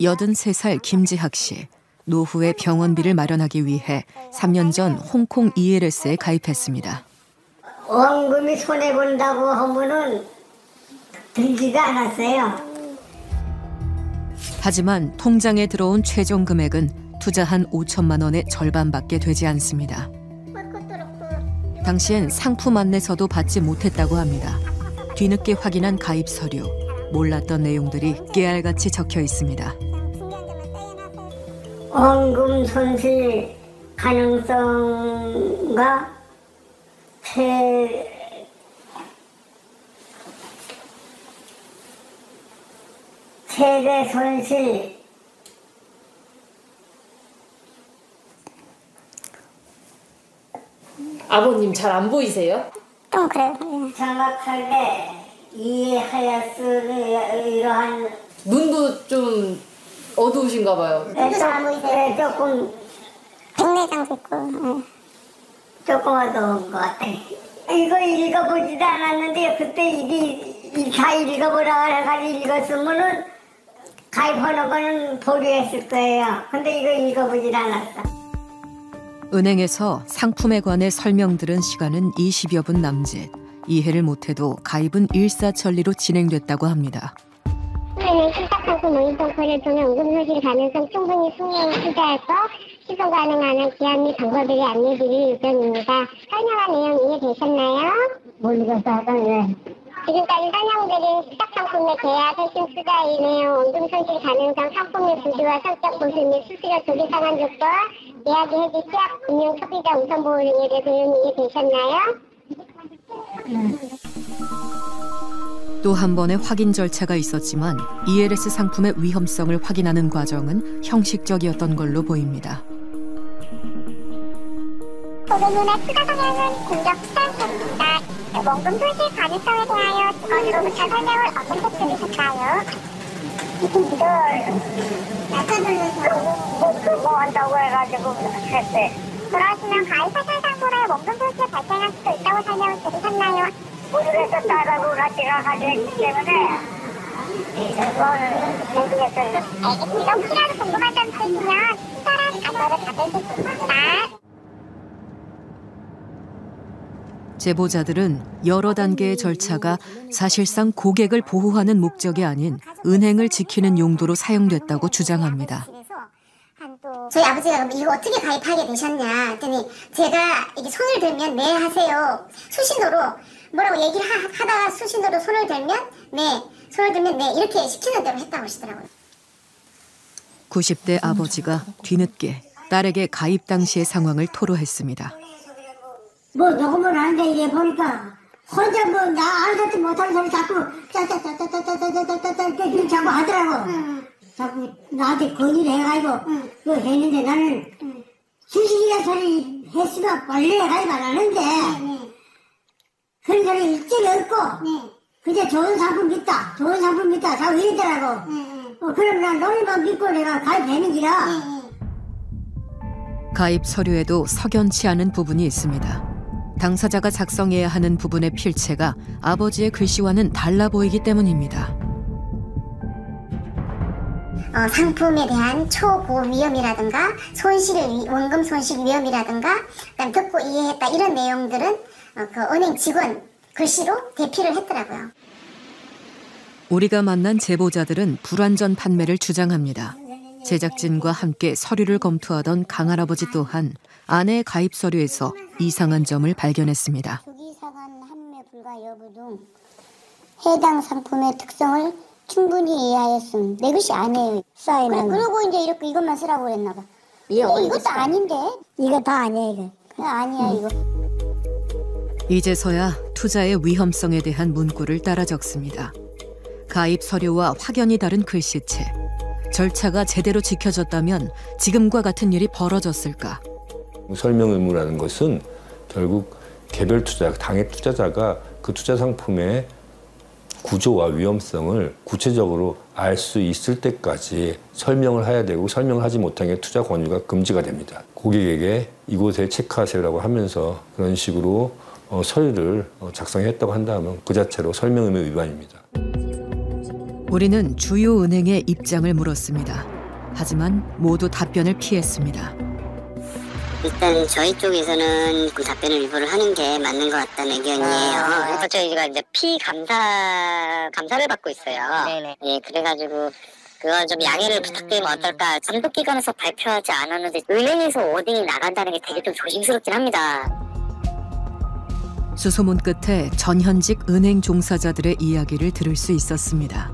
83살 김지학 씨. 노후의 병원비를 마련하기 위해 3년 전 홍콩 ELS에 가입했습니다. 원금이 손해본다고 하면은 들지가 않았어요. 하지만 통장에 들어온 최종 금액은 투자한 5천만 원의 절반밖에 되지 않습니다. 당시엔 상품 안내서도 받지 못했다고 합니다. 뒤늦게 확인한 가입 서류, 몰랐던 내용들이 깨알같이 적혀 있습니다. 원금 손실 가능성과 최대 손실, 아버님 잘 안 보이세요? 좀 그래요. 정확하게 이해할 수 이러한 눈도 좀 어두우신가 봐요. 안 보이세요? 조금 백내장도 있고. 조금 어두운 것 같아. 이거 읽어보지도 않았는데 그때 이게 다 읽어보라 해가지고 읽었으면은 가입하는 거는 보류했을 거예요. 근데 이거 읽어보질 않았어. 은행에서 상품에 관해 설명들은 시간은 20여 분 남짓. 이해를 못해도 가입은 일사천리로 진행됐다고 합니다. 신탁상품 모의성 거래 통해 원금손실 가능성 충분히 숙려하고 투자할 것, 시송 가능한 기한 및 방법에 안내드릴 예정입니다. 설명한 내용 이해되셨나요? 모르겠어요. 지금까지 설명드린 신탁상품의 계약, 핵심 투자의 내용, 원금손실 가능성, 상품의 부지와 성격 보수 및 수수료 조기 상환 조건, 예약이 해지 시약, 금융 소비자 우선보호 등에 대해 내용 이해되셨나요? 또 한 번의 확인 절차가 있었지만 ELS 상품의 위험성을 확인하는 과정은 형식적이었던 걸로 보입니다. 고객님의 추가 성향은 공격 수단입니다. 원금 손실 가능성에 대하여 직원으로부터 설명을 어떻게 들으셨나요? 그거 한다고 해가지고 했대. 그러시면 가입하신 상품에 원금 손실 발생할 수도 있다고 설명을 들으셨나요? 모르겠어. 딸하고 같이 가가지고 했기 때문에 이걸 모르겠어요. 알겠습니다. 혹시라도 궁금한 점 있으시면 친절한 안내를 받으실 수 있습니다. 제보자들은 여러 단계의 절차가 사실상 고객을 보호하는 목적이 아닌 은행을 지키는 용도로 사용됐다고 주장합니다. 저희 아버지가 이거 어떻게 가입하게 되셨냐 했더니 제가 이게 손을 들면 네 하세요. 수신호로 뭐라고 얘기를 하다가 수신호로 손을 들면 네, 손을 들면 네 이렇게 시키는 대로 했다고 하시더라고요. 90대 아버지가 뒤늦게 딸에게 가입 당시의 상황을 토로했습니다. 뭐 녹음을 하는데 이게 보니까 혼자 뭐 나 알지도 못하는 소리 자꾸 짜짜짜짜짜짜짜짜짜짜 자꾸 하더라고. 자꾸 나한테 건의를 해가지고 그거 했는데 나는 주식이라 소리 했으면 원래 가입 안 하는데 그런 소리 일절이 없고 그저 좋은 상품 있다 자꾸 이러더라고. 그럼 난 너희만 믿고 내가 가입하는 기라. 가입 서류에도 석연치 않은 부분이 있습니다. 당사자가 작성해야 하는 부분의 필체가 아버지의 글씨와는 달라 보이기 때문입니다. 상품에 대한 초고 위험이라든가 원금 손실 위험이라든가 그다음 듣고 이해했다 이런 내용들은 그 은행 직원 글씨로 대피를 했더라고요. 우리가 만난 제보자들은 불완전 판매를 주장합니다. 제작진과 함께 서류를 검토하던 강할아버지 또한 아내의 가입 서류에서 이상한 점을 발견했습니다. 조기상환 판매 불가 여부 등 해당 상품의 특성을 충분히 이해하였음. 내 글씨 아니에요. 사인은. 그리고 이제 이렇게 이것만 쓰라고 그랬나 봐. 이것도 아닌데? 이거 다 아니야 이거. 아니야 이거. 이제서야 투자의 위험성에 대한 문구를 따라 적습니다. 가입 서류와 확연히 다른 글씨체. 절차가 제대로 지켜졌다면 지금과 같은 일이 벌어졌을까? 설명 의무라는 것은 결국 개별 투자, 당해 투자자가 그 투자 상품의 구조와 위험성을 구체적으로 알 수 있을 때까지 설명을 해야 되고 설명을 하지 못하면 투자 권유가 금지가 됩니다. 고객에게 이곳에 체크하세요라고 하면서 그런 식으로 서류를 작성했다고 한다면 그 자체로 설명 의무 위반입니다. 우리는 주요 은행의 입장을 물었습니다. 하지만 모두 답변을 피했습니다. 일단 저희 쪽에서는 그 답변을 일부를 하는 게 맞는 것 같다는 의견이에요. 그래서 저희가 이제 감사를 받고 있어요. 네네. 예, 그래가지고 그거 좀 양해를 부탁드리면 어떨까. 정부기관에서 발표하지 않았는데 은행에서 워딩이 나간다는 게 되게 좀 조심스럽긴 합니다. 수소문 끝에 전현직 은행 종사자들의 이야기를 들을 수 있었습니다.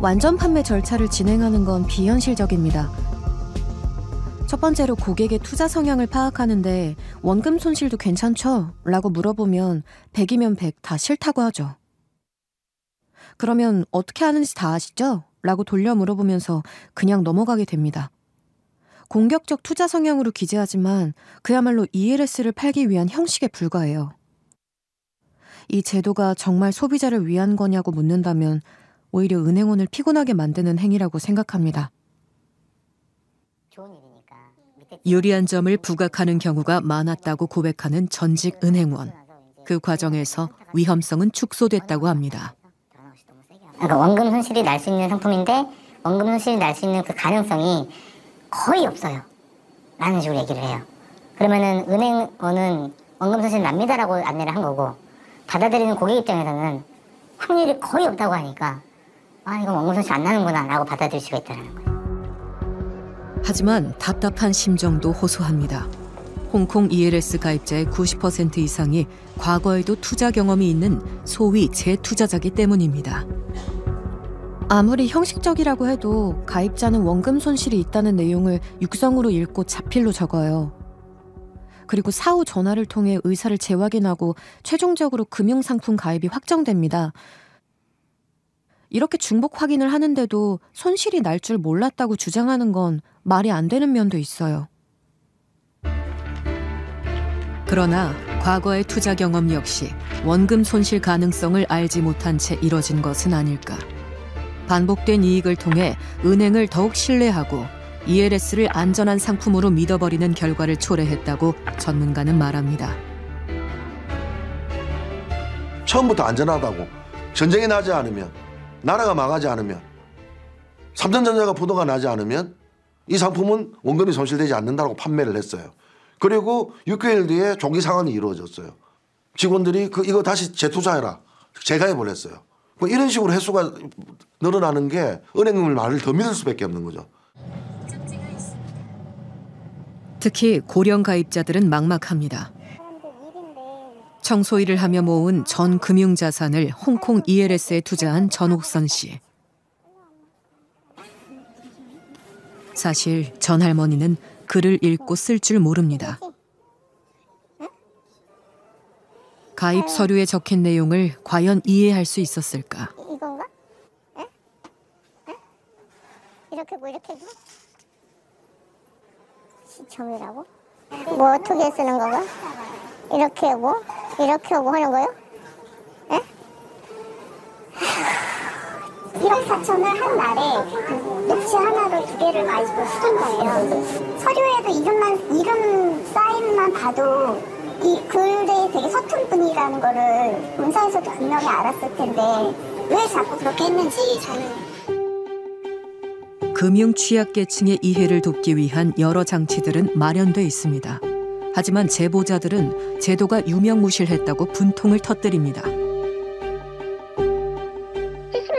완전 판매 절차를 진행하는 건 비현실적입니다. 첫 번째로 고객의 투자 성향을 파악하는데 원금 손실도 괜찮죠? 라고 물어보면 100이면 100 다 싫다고 하죠. 그러면 어떻게 하는지 다 아시죠? 라고 돌려 물어보면서 그냥 넘어가게 됩니다. 공격적 투자 성향으로 기재하지만 그야말로 ELS를 팔기 위한 형식에 불과해요. 이 제도가 정말 소비자를 위한 거냐고 묻는다면 오히려 은행원을 피곤하게 만드는 행위라고 생각합니다. 유리한 점을 부각하는 경우가 많았다고 고백하는 전직 은행원. 그 과정에서 위험성은 축소됐다고 합니다. 그러니까 원금 손실이 날 수 있는 상품인데 원금 손실이 날 수 있는 그 가능성이 거의 없어요. 라는 식으로 얘기를 해요. 그러면은 은행원은 원금 손실 납니다라고 안내를 한 거고 받아들이는 고객 입장에서는 확률이 거의 없다고 하니까 아 이건 원금 손실 안 나는구나 라고 받아들일 수가 있다는 거예요. 하지만 답답한 심정도 호소합니다. 홍콩 ELS 가입자의 90% 이상이 과거에도 투자 경험이 있는 소위 재투자자기 때문입니다. 아무리 형식적이라고 해도 가입자는 원금 손실이 있다는 내용을 육성으로 읽고 자필로 적어요. 그리고 사후 전화를 통해 의사를 재확인하고 최종적으로 금융상품 가입이 확정됩니다. 이렇게 중복 확인을 하는데도 손실이 날 줄 몰랐다고 주장하는 건 말이 안 되는 면도 있어요. 그러나 과거의 투자 경험 역시 원금 손실 가능성을 알지 못한 채 이뤄진 것은 아닐까. 반복된 이익을 통해 은행을 더욱 신뢰하고 ELS를 안전한 상품으로 믿어버리는 결과를 초래했다고 전문가는 말합니다. 처음부터 안전하다고 전쟁이 나지 않으면 나라가 망하지 않으면 삼성전자가 부도가 나지 않으면 이 상품은 원금이 손실되지 않는다고 판매를 했어요. 그리고 6개월 뒤에 종기 상환이 이루어졌어요. 직원들이 이거 다시 재투자해라. 재가입을 했어요. 이런 식으로 횟수가 늘어나는 게 은행을 말을 더 믿을 수밖에 없는 거죠. 특히 고령 가입자들은 막막합니다. 청소일을 하며 모은 전 금융자산을 홍콩 ELS에 투자한 전옥선 씨. 사실 전 할머니는 글을 읽고 쓸 줄 모릅니다. 가입 서류에 적힌 내용을 과연 이해할 수 있었을까? 이건가? 에? 에? 이렇게 뭐 이렇게 줘? 시점이라고? 뭐 어떻게 쓰는 거가? 이렇게 하고 이렇게 하고 하는 거요? 에? 1억 4천을 한 날에 녹취 하나로 2개를 가지고 쓰는 거예요. 서류에도 이름 사인만 봐도 이 글에 되게 서툰 분이라는 거를 본사에서도 분명히 알았을 텐데 왜 자꾸 그렇게 했는지 저는. 금융 취약계층의 이해를 돕기 위한 여러 장치들은 마련돼 있습니다. 하지만 제보자들은 제도가 유명무실했다고 분통을 터뜨립니다.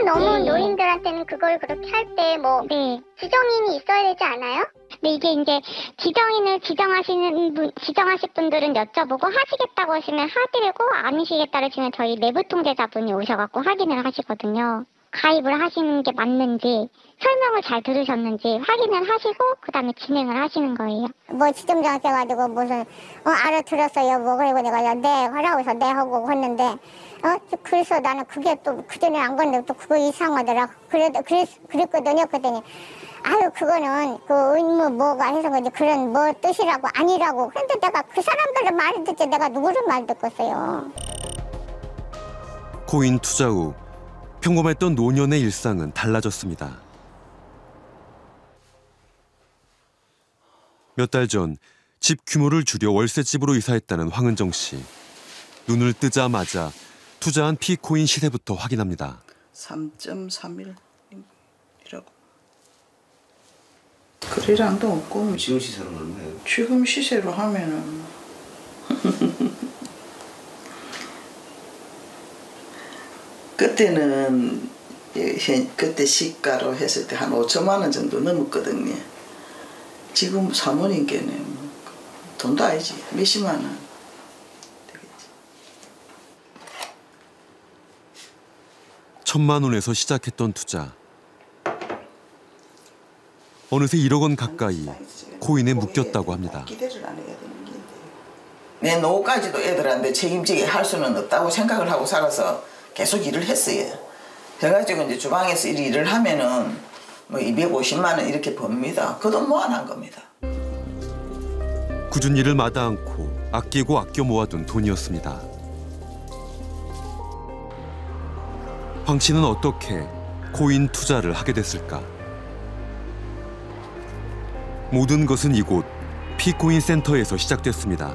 너무 노인들한테는 그걸 그렇게 할 때 뭐 지정인이 있어야 되지 않아요? 근데 이게 이제 지정인을 지정하실 분들은 여쭤보고 하시겠다고 하시면 하시고 아니시겠다고 하시면 저희 내부 통제자분이 오셔갖고 확인을 하시거든요. 가입을 하시는 게 맞는지 설명을 잘 들으셨는지 확인을 하시고 그다음에 진행을 하시는 거예요. 뭐 지점장한테 가지고 무슨 알아들었어요 뭐 그리고 내가 네 하라고 해서 네 하고 했는데 그래서 나는 그게 또 그전에 안 건데 또 그거 이상하더라. 그랬거든요. 그랬더니 아유 그거는 그 의무 뭐가 해서 그런지 그런 뭐 뜻이라고 아니라고. 그런데 내가 그 사람들의 말을 듣지 내가 누구를 말 듣겠어요. 코인 투자 후 평범했던 노년의 일상은 달라졌습니다. 몇 달 전 집 규모를 줄여 월세집으로 이사했다는 황은정 씨. 눈을 뜨자마자 투자한 P코인 시세부터 확인합니다. 3.31이라고. 거래량도 없고. 지금 시세는 얼마예요? 지금 시세로 하면은 그때는 그때 시가로 했을 때 한 5천만 원 정도 넘었거든요. 지금 사모님께는 돈도 아니지 몇십만 원 되겠지. 1,000만 원에서 시작했던 투자. 어느새 1억 원 가까이 코인에 묶였다고 합니다. 기대를 안 해야 되는 게 내 노후까지도 애들한테 책임지게 할 수는 없다고 생각을 하고 살아서 계속 일을 했어요. 그래가지고 이제 주방에서 일을 하면은 뭐 250만 원 이렇게 법니다. 그 돈 모아놓은 겁니다. 굳은 일을 마다 않고 아끼고 아껴 모아둔 돈이었습니다. 황 씨는 어떻게 코인 투자를 하게 됐을까? 모든 것은 이곳 P코인 센터에서 시작됐습니다.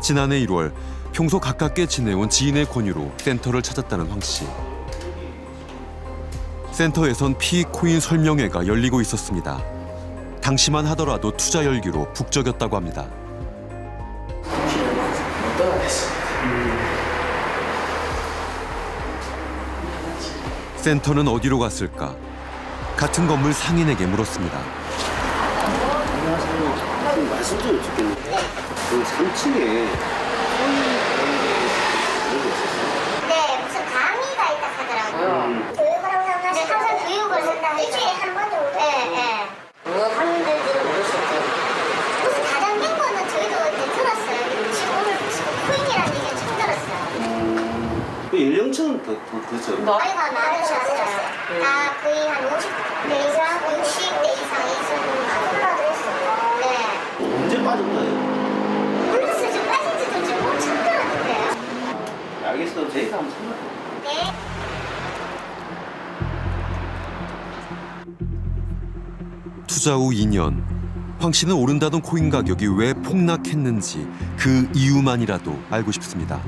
지난해 1월 평소 가깝게 지내온 지인의 권유로 센터를 찾았다는 황 씨. 센터에선 P코인 설명회가 열리고 있었습니다. 당시만 하더라도 투자 열기로 북적였다고 합니다. 센터는 어디로 갔을까? 같은 건물 상인에게 물었습니다. 안녕하세요. 말씀 좀 여쭙겠는데 그 3층에 네, 무슨 강의가 있다 하더라고요. 교육을 항상 교육을 한다. 일주일에 한 번 정도. 네. 뭐 하는지는 모르셨죠? 무슨 가장 된 거는 저희도 이제 들었어요. 지금 오늘 코인이라는 얘기는 처음 들었어요. 그 연령층은 더 나이가 많으셨어요. 다 거의 한 50대 이상, 60대 이상이 있었는데 올라도 했어요. 네. 언제 빠졌나요? 모르겠어요. 좀 빠진 지도 지금 엄청 들었는데요. 알겠어요. 저희가 한번 찾아볼게요. 네. 투자 후 2년, 황 씨는 오른다던 코인 가격이 왜 폭락했는지 그 이유만이라도 알고 싶습니다.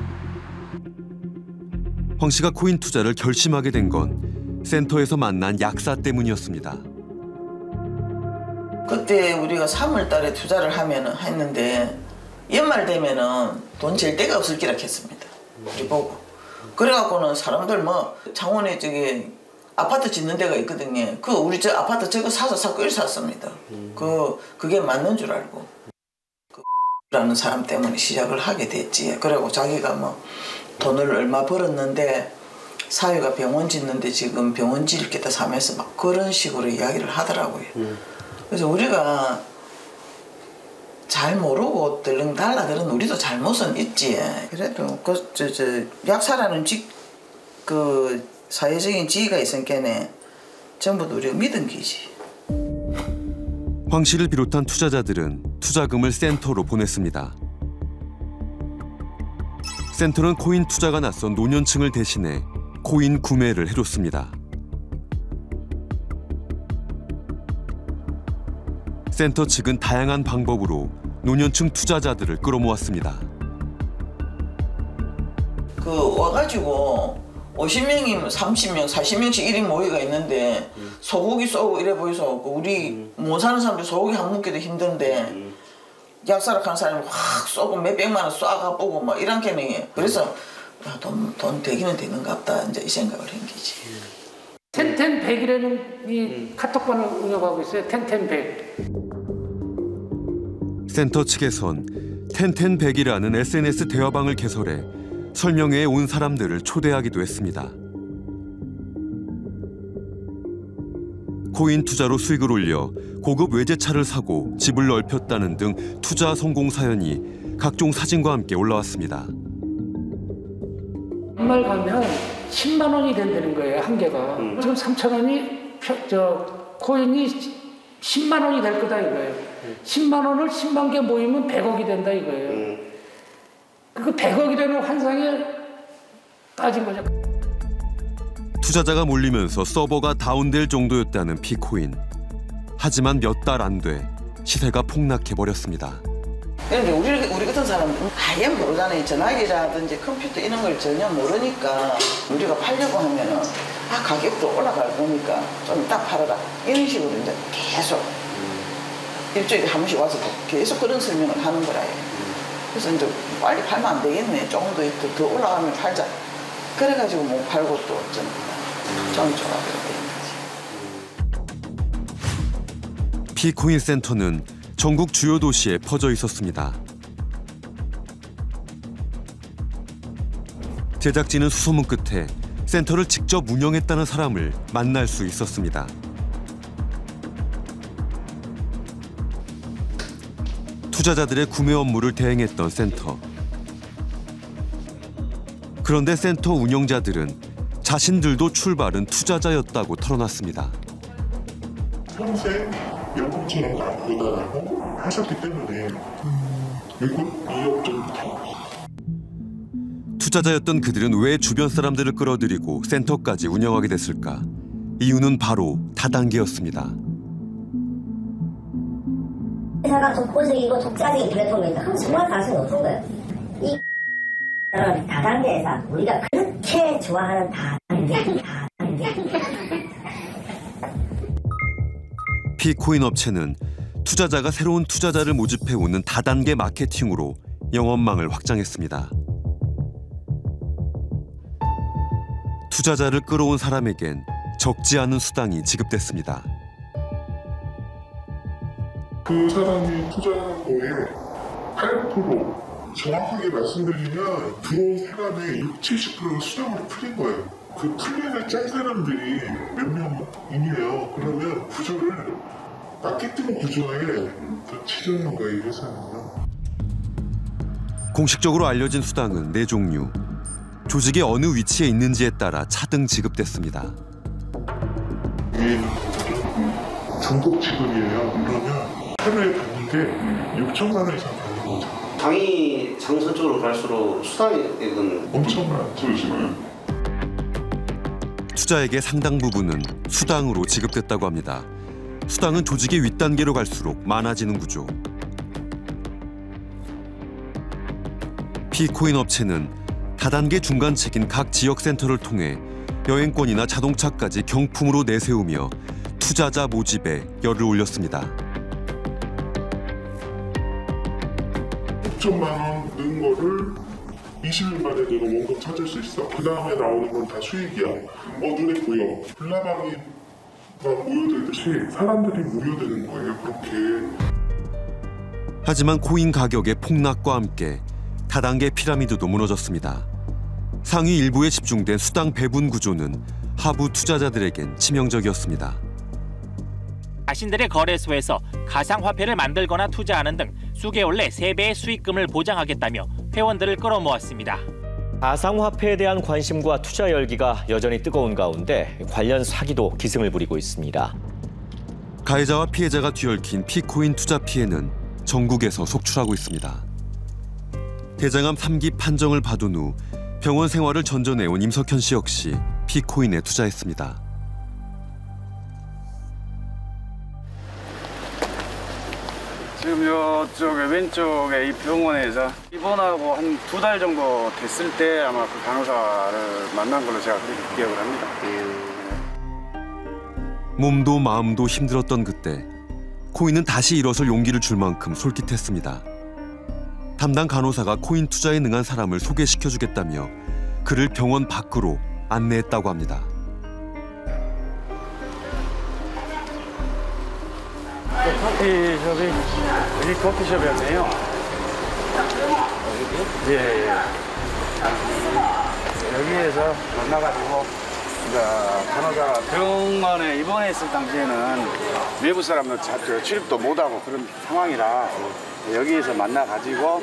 황 씨가 코인 투자를 결심하게 된 건 센터에서 만난 약사 때문이었습니다. 그때 우리가 3월 달에 투자를 했는데 연말 되면은 돈 질 데가 없을 기라 했습니다. 우리 보고. 그래갖고는 사람들 뭐 창원에 저기 아파트 짓는 데가 있거든요. 그 우리 저 아파트 저거 사서 일 샀습니다. 그게 맞는 줄 알고. 라는 사람 때문에 시작을 하게 됐지. 그리고 자기가 뭐 돈을 얼마 벌었는데 사위가 병원 짓는데 지금 병원 짓겠다 사면서 막 그런 식으로 이야기를 하더라고요. 그래서 우리가 잘 모르고 들렁달라들은 우리도 잘못은 있지. 그래도 약사라는 그 사회적인 지위가 있으니까 전부 우리가 믿은 기지. 황 씨를 비롯한 투자자들은 투자금을 센터로 보냈습니다. 센터는 코인 투자가 낯선 노년층을 대신해 코인 구매를 해줬습니다. 센터 측은 다양한 방법으로 노년층 투자자들을 끌어모았습니다. 와가지고 50명이면 30명, 40명씩 1인 모의가 있는데 소고기 쏘고 이래 보여서 우리 못 사는 사람들 소고기 한 묵기도 힘든데 약사를 하는 사람이 확 쏘고 몇백만 원 쏴가보고 막 이런 개념이에요. 그래서 돈 되기는 되는갑다 이제 이 생각을 한 거지. 텐텐백이라는 이 카톡방을 운영하고 있어요. 텐텐백. 센터 측에선 텐텐백이라는 SNS 대화방을 개설해 설명회에 온 사람들을 초대하기도 했습니다. 코인 투자로 수익을 올려 고급 외제차를 사고 집을 넓혔다는 등 투자 성공 사연이 각종 사진과 함께 올라왔습니다. 연말 가면 10만 원이 된다는 거예요, 한 개가. 지금 3천 원이 코인이 10만 원이 될 거다 이거예요. 10만 원을 10만 개 모이면 100억이 된다 이거예요. 그 100억이라는 환상에 빠진 거죠. 투자자가 몰리면서 서버가 다운될 정도였다는 P코인. 하지만 몇 달 안 돼 시세가 폭락해버렸습니다. 그런데 우리 같은 사람은 아예 모르잖아요. 전화기라든지 컴퓨터 이런 걸 전혀 모르니까 우리가 팔려고 하면은 가격도 올라갈 거니까 좀 이따 팔아라 이런 식으로 이제 계속 일주일에 한 번씩 와서 계속 그런 설명을 하는 거라요. 그래서 이제 빨리 팔면 안 되겠네. 조금 더 올라가면 팔자. 그래가지고 못 팔고 또 좀 조합이 된 거지. 피코인 센터는 전국 주요 도시에 퍼져 있었습니다. 제작진은 수소문 끝에 센터를 직접 운영했다는 사람을 만날 수 있었습니다. 투자자들의 구매 업무를 대행했던 센터. 그런데 센터 운영자들은 자신들도 출발은 투자자였다고 털어놨습니다. 평생 연금처럼 가보다라고 하셨기 때문에 이건 2억 정도 더. 투자자였던 그들은 왜 주변 사람들을 끌어들이고 센터까지 운영하게 됐을까? 이유는 바로 다단계였습니다. 회사가 독보적이고 독자적인 플랫폼이니까 그럼 정말 가능성이 높은 거예요. 이 다단계 회사, 우리가 그렇게 좋아하는 다단계. 피코인 업체는 투자자가 새로운 투자자를 모집해오는 다단계 마케팅으로 영업망을 확장했습니다. 투자자를 끌어온 사람에겐 적지 않은 수당이 지급됐습니다. 그 사람이 투자한 거에 8% 정확하게 말씀드리면 들어온 사람의 60-70%가 수당으로 풀린 거예요. 그 플랜을 짠 사람들이 몇 명이에요. 그러면 구조를 마케팅 구조에 더 치려는 거예요, 이 회사는요. 공식적으로 알려진 수당은 4종류. 조직의 어느 위치에 있는지에 따라 차등 지급됐습니다. 이게 중복 지급이에요. 그러면 하루에 받는 게 6천만 원 이상 받는 거죠. 당이 장선적으로 갈수록 수당액은 엄청 많죠, 지금. 투자액의 상당 부분은 수당으로 지급됐다고 합니다. 수당은 조직의 윗단계로 갈수록 많아지는 구조. 피코인 업체는 다단계 중간책인 각 지역 센터를 통해 여행권이나 자동차까지 경품으로 내세우며 투자자 모집에 열을 올렸습니다. 6천만 원 넣은 거를 20일 만에 내가 원금 찾을 수 있어. 그 다음에 나오는 건 다 수익이야. 눈에 보여. 불나방이 막 모여들듯이 사람들이 모여드는 거예요, 그렇게. 하지만 코인 가격의 폭락과 함께 다단계 피라미드도 무너졌습니다. 상위 일부에 집중된 수당 배분 구조는 하부 투자자들에겐 치명적이었습니다. 자신들의 거래소에서 가상화폐를 만들거나 투자하는 등 수개월 내 3배의 수익금을 보장하겠다며 회원들을 끌어모았습니다. 가상화폐에 대한 관심과 투자 열기가 여전히 뜨거운 가운데 관련 사기도 기승을 부리고 있습니다. 가해자와 피해자가 뒤얽힌 피코인 투자 피해는 전국에서 속출하고 있습니다. 대장암 3기 판정을 받은 후 병원 생활을 전전해온 임석현 씨 역시 피코인에 투자했습니다. 지금 이쪽에 왼쪽에 이 병원에서 입원하고 한 2달 정도 됐을 때 아마 그 간호사를 만난 걸로 제가 그렇게 기억을 합니다. 몸도 마음도 힘들었던 그때 코인은 다시 일어설 용기를 줄 만큼 솔깃했습니다. 담당 간호사가 코인 투자에 능한 사람을 소개시켜주겠다며 그를 병원 밖으로 안내했다고 합니다. 커피숍이 여기 커피숍이었네요. 예. 여기에서 만나가지고 간호사가 병원에 입원했을 당시에는 외부 사람들 출입도 못하고 그런 상황이라 여기에서 만나가지고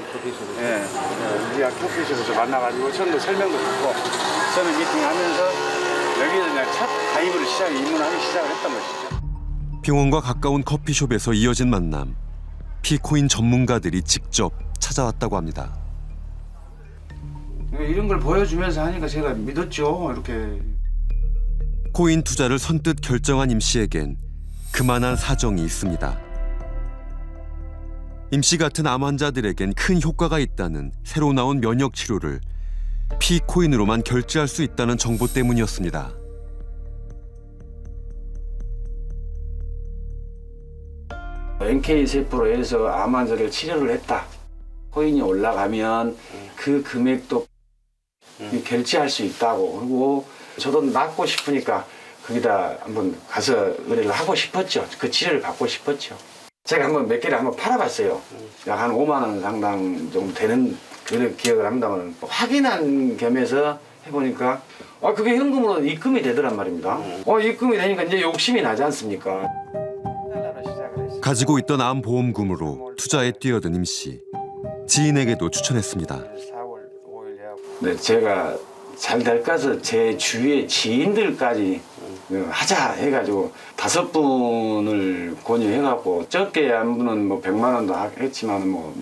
우리가 커피숍에서 만나가지고 처음에 설명도 듣고 처음에 미팅하면서 여기서 그냥 첫 가입을 입문하기 시작을 했던 것이죠. 병원과 가까운 커피숍에서 이어진 만남. 피코인 전문가들이 직접 찾아왔다고 합니다. 이런 걸 보여주면서 하니까 제가 믿었죠. 이렇게. 코인 투자를 선뜻 결정한 임 씨에겐 그만한 사정이 있습니다. 임 씨 같은 암 환자들에겐 큰 효과가 있다는 새로 나온 면역 치료를 피코인으로만 결제할 수 있다는 정보 때문이었습니다. NK-세포로 해서 암 환자를 치료를 했다. 코인이 올라가면 그 금액도 결제할 수 있다고. 그리고 저도 낫고 싶으니까 거기다 한번 가서 의뢰를 하고 싶었죠. 그 치료를 받고 싶었죠. 제가 한번 몇 개를 한번 팔아봤어요. 약 한 5만 원 상당 정도 되는 그런 기억을 합니다만 확인한 겸해서 해보니까 그게 현금으로 입금이 되더란 말입니다. 입금이 되니까 이제 욕심이 나지 않습니까? 가지고 있던 암 보험금으로 투자에 뛰어든 임 씨. 지인에게도 추천했습니다. 네, 제가 잘 될까 해서 제 주위의 지인들까지 하자 해가지고 5분을 권유해갖고 적게 한 분은 뭐 100만 원도 했지만 뭐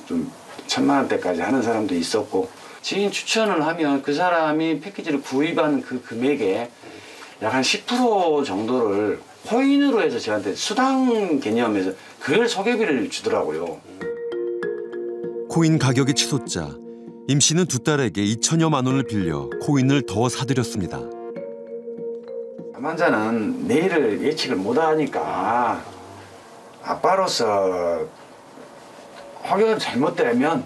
좀 1000만 원대까지 하는 사람도 있었고 지인 추천을 하면 그 사람이 패키지를 구입한 그 금액에 약 한 10% 정도를 코인으로 해서 저한테 수당 개념에서 그걸 소개비를 주더라고요. 코인 가격이 치솟자 임 씨는 두 딸에게 2천여만 원을 빌려 코인을 더 사들였습니다. 암 환자는 내일을 예측을 못하니까 아빠로서 혹여 잘못되면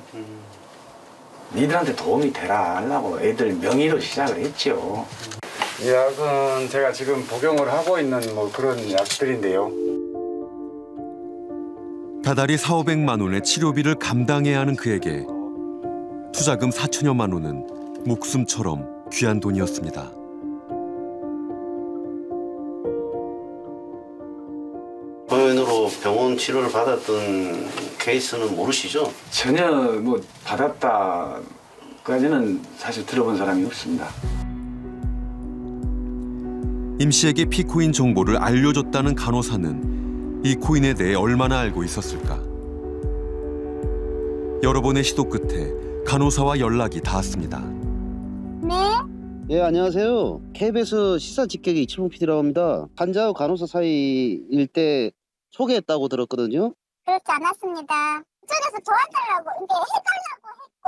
니들한테 도움이 되라 하려고 애들 명의로 시작을 했죠. 이 약은 제가 지금 복용을 하고 있는 뭐 그런 약들인데요. 다달이 400~500만 원의 치료비를 감당해야 하는 그에게 투자금 4천여만 원은 목숨처럼 귀한 돈이었습니다. 코인으로 병원 치료를 받았던 케이스는 모르시죠? 전혀 뭐 받았다까지는 사실 들어본 사람이 없습니다. 임 씨에게 피코인 정보를 알려줬다는 간호사는 이 코인에 대해 얼마나 알고 있었을까? 여러 번의 시도 끝에 간호사와 연락이 닿았습니다. 네? 예, 안녕하세요. KBS 시사 직격의 이철봉 PD라고 합니다. 환자와 간호사 사이일 때 소개했다고 들었거든요. 그렇지 않았습니다. 이쪽에서 도와달라고 이제 해달라고 했고.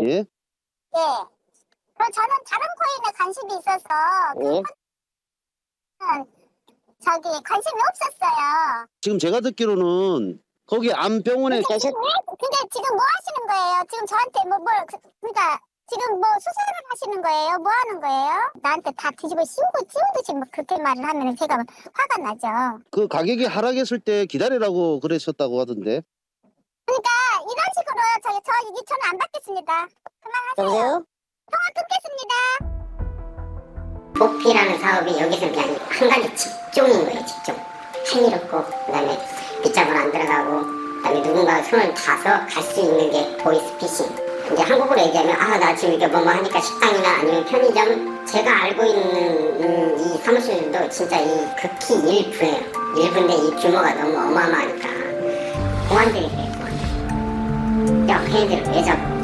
예? 예. 그리고 저는 다른 코인에 관심이 있어서 저기 관심이 없었어요. 지금 제가 듣기로는 거기 암병원에 근데 지금 뭐 하시는 거예요? 지금 저한테 그러니까 지금 뭐 수사를 하시는 거예요? 뭐 하는 거예요? 나한테 다 뒤집어 씌우듯이 뭐 그렇게 말을 하면 제가 화가 나죠. 그 가격이 하락했을 때 기다리라고 그랬었다고 하던데. 그러니까 이런 식으로 저는 안 받겠습니다. 그만하세요. 통화 끊겠습니다. 복피라는 사업이 여기서 그냥 한 가지 직종인 거예요. 직종. 흥미롭고 그다음에 빗잡으로 안 들어가고 그다음에 누군가 손을 타서 갈 수 있는 게 보이스피싱. 이제 한국으로 얘기하면 나 지금 이렇게 뭐 하니까 식당이나 아니면 편의점 제가 알고 있는 이 사무실도 진짜 이 극히 일부예요. 일부인데 이 규모가 너무 어마어마하니까 공안들이 그래요. 야, 걔네들 왜 잡고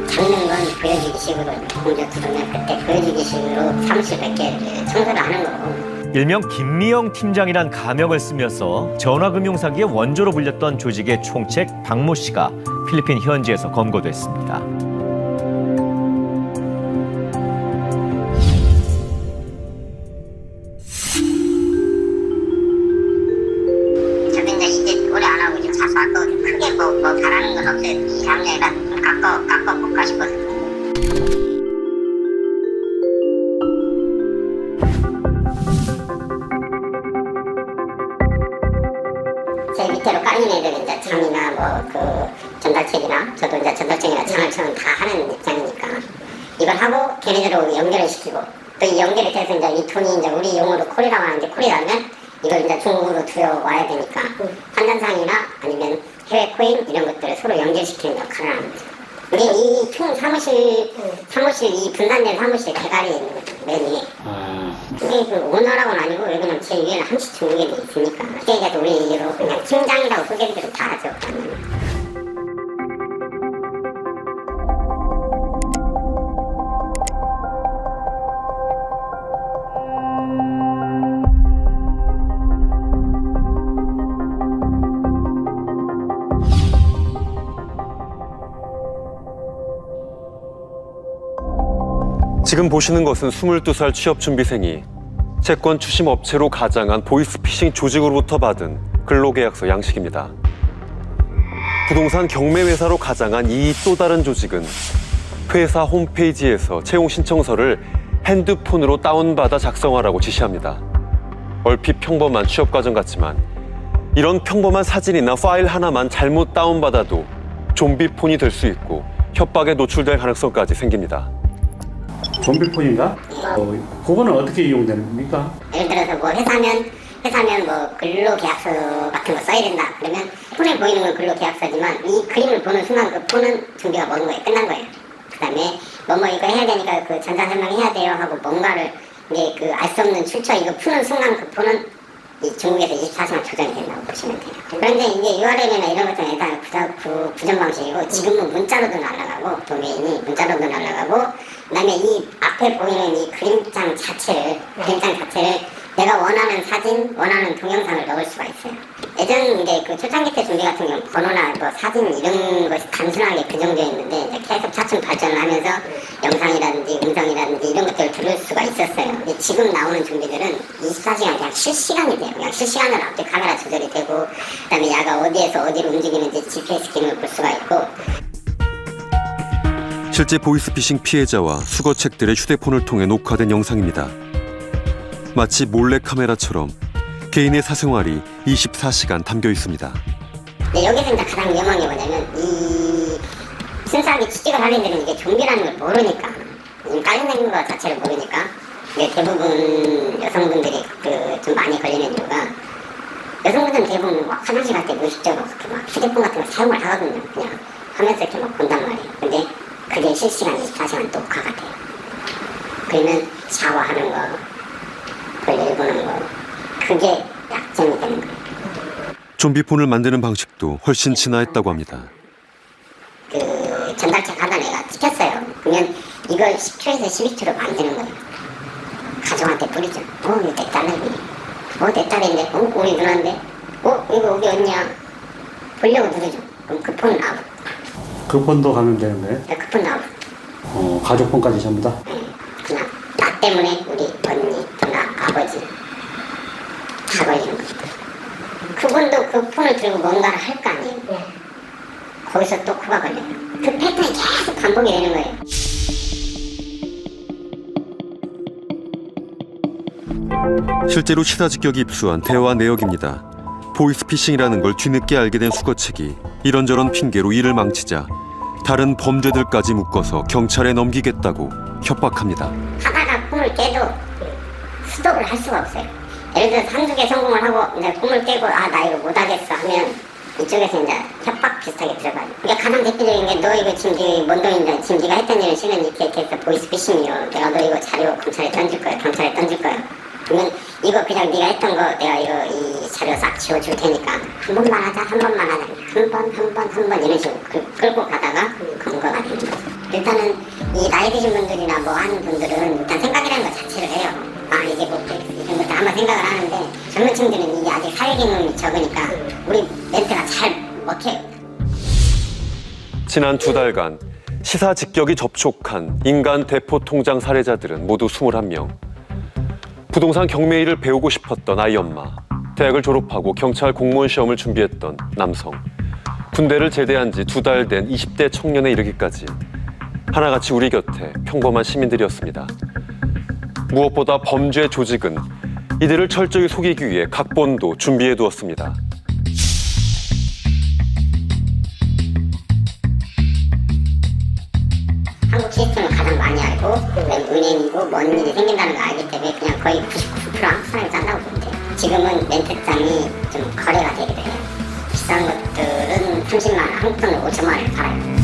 잡는 건 보여주기 식으로 공조 들으면 그때 보여주기 식으로 사무실 100개 청소를 하는 거고. 일명 김미영 팀장이란 가명을 쓰면서 전화금융사기의 원조로 불렸던 조직의 총책 박모 씨가 필리핀 현지에서 검거됐습니다. 저도 이제 오래 안 하고 이제 자수할 거 크게 뭐 바라는 건 없어요. 이 장례가 깎아 볼까 싶어서. 제 밑으로 깔린 애들 이제 장이나 뭐 그 전달책이나 저도 이제 전달책이나 장을 다 하는 입장이니까 이걸 하고 걔네들하고 연결을 시키고 또 이 연결이 돼서 이제 이 돈이 이제 우리 용어로 콜이라고 하는데 콜이 나면 이걸 이제 중국으로 들여와야 되니까 환전상이나 아니면 해외 코인 이런 것들을 서로 연결시키는 역할을 하는 거죠. 우리 이 큰 사무실 이 분산된 사무실 대가리에 있는 거죠. 맨 위에. 이게 그 오너라고는 아니고 여기는 제 위에는 한치 중국에 있으니까 그게 우리 이로 그냥 팀장이라고 소개를 다 하죠. 지금 보시는 것은 22살 취업준비생이 채권 추심 업체로 가장한 보이스피싱 조직으로부터 받은 근로계약서 양식입니다. 부동산 경매회사로 가장한 이 또 다른 조직은 회사 홈페이지에서 채용 신청서를 핸드폰으로 다운받아 작성하라고 지시합니다. 얼핏 평범한 취업과정 같지만 이런 평범한 사진이나 파일 하나만 잘못 다운받아도 좀비폰이 될 수 있고 협박에 노출될 가능성까지 생깁니다. 좀비폰인가? 그거는 어떻게 이용되는 겁니까? 예를 들어서 뭐 회사면 뭐 근로계약서 같은 거 써야 된다. 그러면 폰에 보이는 건 근로계약서지만 이 그림을 보는 순간 그 폰은 준비가 모든 거예요. 끝난 거예요. 그다음에 뭐 이거 해야 되니까 그 전자설명해야 돼요 하고 뭔가를 이제 그 알 수 없는 출처 이거 푸는 순간 그 폰은 이 중국에서 24시간 조정이 된다고 보시면 돼요. 그런데 이제 URL이나 이런 것들은 일단 구전 방식이고 지금은 문자로도 날아가고 도메인이 문자로도 날아가고 그다음에 이 앞에 보이는 이 그림장 자체를 내가 원하는 사진, 원하는 동영상을 넣을 수가 있어요. 예전 이제 그 초창기 때 준비 같은 경우는 번호나 뭐 사진 이런 것이 단순하게 그 정도였는데 이제 계속 차츰 발전을 하면서 영상이라든지 음성이라든지 이런 것들을 들을 수가 있었어요. 근데 지금 나오는 준비들은 24시간 그냥 실시간이 돼요. 그냥 실시간으로 앞뒤 카메라 조절이 되고 그다음에 야가 어디에서 어디로 움직이는지 GPS 기능을 볼 수가 있고. 실제 보이스피싱 피해자와 수거책들의 휴대폰을 통해 녹화된 영상입니다. 마치 몰래카메라처럼 개인의 사생활이 24시간 담겨 있습니다. 네, 여기서 이제 가장 위험한 게 뭐냐면 이 순수하게 취직을 하는 데는 이게 좀비라는 걸 모르니까 깔려있는 것 자체를 모르니까 대부분 여성분들이 좀 많이 걸리는 이유가 여성분들은 대부분 막 화장실 갈 때 무의식적으로 막 휴대폰 같은 걸 사용을 하거든요. 그냥 하면서 이렇게 막 본단 말이에요. 근데 그게 실시간 24시간 녹화가 돼요. 그러면 샤워하는 거 볼일 보는 거 그게 약점이 되는 거예요. 좀비폰을 만드는 방식도 훨씬 진화했다고 합니다. 그 전달책 하나 내가 찍혔어요. 그러면 이걸 10초에서 12초로 만드는 거예요. 가족한테 뿌리죠. 이거 내 딸이니. 내 딸인데. 우리 누나인데. 이거 여기 언니야. 보려고 누르죠. 그럼 그 폰 나오고. 그 폰도 가면 되는 거예요? 네, 그 폰 나오고. 가족 폰까지 전부 다? 네. 그냥 나 때문에 우리 언니, 누나, 아버지 다 걸리는 거죠. 그분도 그 폰을 들고 뭔가를 할 거 아니에요. 거기서 또 코가 걸려요. 그 패턴이 계속 반복이 되는 거예요. 실제로 시사직격이 입수한 대화 내역입니다. 보이스피싱이라는 걸 뒤늦게 알게 된 수거책이 이런저런 핑계로 일을 망치자 다른 범죄들까지 묶어서 경찰에 넘기겠다고 협박합니다. 하다가 꿈을 깨도 스톱을 할 수가 없어요. 예를 들어서 한두 개 성공을 하고 이제 꿈을 깨고 나 이거 못하겠어 하면 이쪽에서 이제 협박 비슷하게 들어가요. 그러니까 가장 대표적인 게 너 이거 지금 네 뭔 돈인데 지금 네가 했던 일은 실은 이렇게 해서 보이스피싱이요. 내가 너 이거 자료 검찰에 던질 거야. 경찰에 던질 거야. 그러면 이거 그냥 네가 했던 거 내가 이거 이 자료 싹 지워줄 테니까 한 번만 하자. 한 번 이런 식으로 끌고 가다가 검거가 되는 거죠. 일단은 이 나이 드신 분들이나 뭐 하는 분들은 일단 생각이라는 것 자체를 해요. 이게 뭐 이런 것도 한번 생각을 하는데 젊은 층들은 이게 아직 사회 경험이 적으니까 우리 멘트가 잘 먹혀요. 지난 2달간 시사 직격이 접촉한 인간 대포 통장 살해자들은 모두 21명. 부동산 경매일을 배우고 싶었던 아이 엄마, 대학을 졸업하고 경찰 공무원 시험을 준비했던 남성, 군대를 제대한 지 2달 된 20대 청년에 이르기까지 하나같이 우리 곁에 평범한 시민들이었습니다. 무엇보다 범죄 조직은 이들을 철저히 속이기 위해 각본도 준비해두었습니다. 한국 시스템을 가장 많이 알고 은행이고 뭔 일이 생긴다는 걸 알기 때문에 그냥 거의 99% 한국 사람이 짠다고 보면 돼요. 지금은 멘트장이 좀 거래가 되기도 해요. 비싼 것들은 30만 원, 한국 돈으로 5천만 원을 팔아요.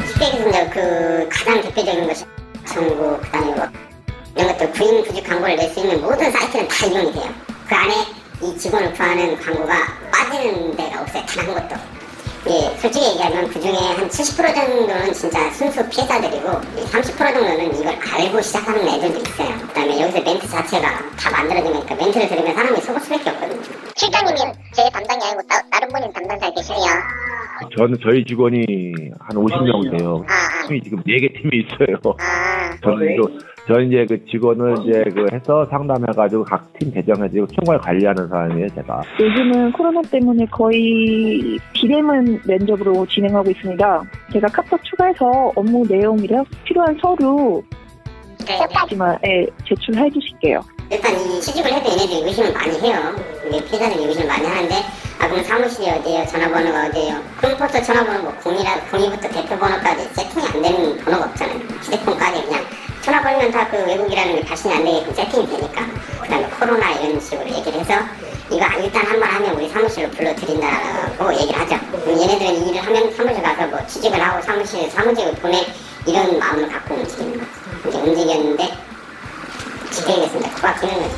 쉽게 얘기해서 그 가장 대표적인 것이 정부, 그다음에 뭐 이런 것들 구인 광고를 낼 수 있는 모든 사이트는 다 이용이 돼요. 그 안에 이 직원을 구하는 광고가 빠지는 데가 없어요. 단 한 것도. 예, 솔직히 얘기하면 그 중에 한 70% 정도는 진짜 순수 피해자들이고 30% 정도는 이걸 알고 시작하는 애들도 있어요. 그다음에 여기서 멘트 자체가 다 만들어지니까 멘트를 들으면 사람이 속을 수밖에 없거든요. 실장님이 제 담당이 아니고 다른 분이 담당자 계시네요. 저희 직원이 한 50명 돼요. 팀이 지금 4개 팀이 있어요. 저는 이제 그 직원을 이제 그 해서 상담해가지고 각 팀 배정해지고 총괄 관리하는 사람이에요, 제가. 요즘은 코로나 때문에 거의 비대면 면접으로 진행하고 있습니다. 제가 카톡 추가해서 업무 내용이랑 필요한 서류 하지만 제출해 주실게요. 일단 이 취직을 해도 얘네들이 의심을 많이 해요. 피해자들이 의심을 많이 하는데 그럼 사무실이 어디예요? 전화번호가 어디예요? 그룹부터 전화번호 뭐 02부터 대표번호까지 세팅이 안 되는 번호가 없잖아요. 휴대폰까지 그냥 전화 걸면 다 그 외국이라는 게 발신이 안 되게끔 세팅이 되니까. 그 다음에 코로나 이런 식으로 얘기를 해서 이거 일단 한 번 하면 우리 사무실로 불러드린다고 얘기를 하죠. 얘네들은 일을 하면 사무실 가서 뭐 취직을 하고 사무직을 보내 이런 마음을 갖고 움직이는 거죠. 이제 움직였는데 지켜야겠습니다. 코가 튀는 거죠.